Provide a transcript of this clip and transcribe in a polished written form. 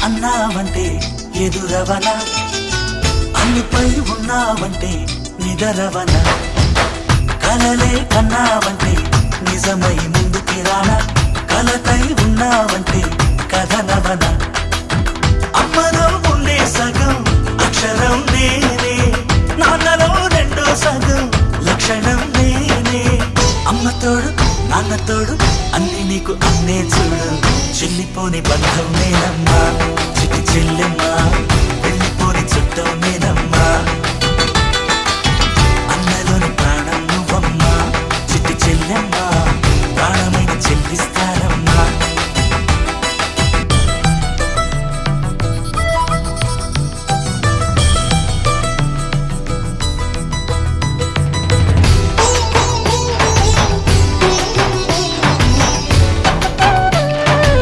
అన్నావంటే ఎదురవనా, అన్నిపై ఉన్నావంటే నిదరవనా, కలలే కన్నావంటే నిజమై ముందుకి రానా, కలకై ఉన్నావంటే కథనవనా. అమ్మలో ఉండే సగం అక్షరం నేనే, నాన్నలో రెండో సగం లక్షణం నేనే. అమ్మ తోడు నాన్న తోడు అన్ని నీకు అన్నే చూడు, చెల్లిపోని బంధం నేనమ్మా, చిట్టి చెల్లెమ్మా, వెళ్ళిపోని చుట్టం నేనమ్మా.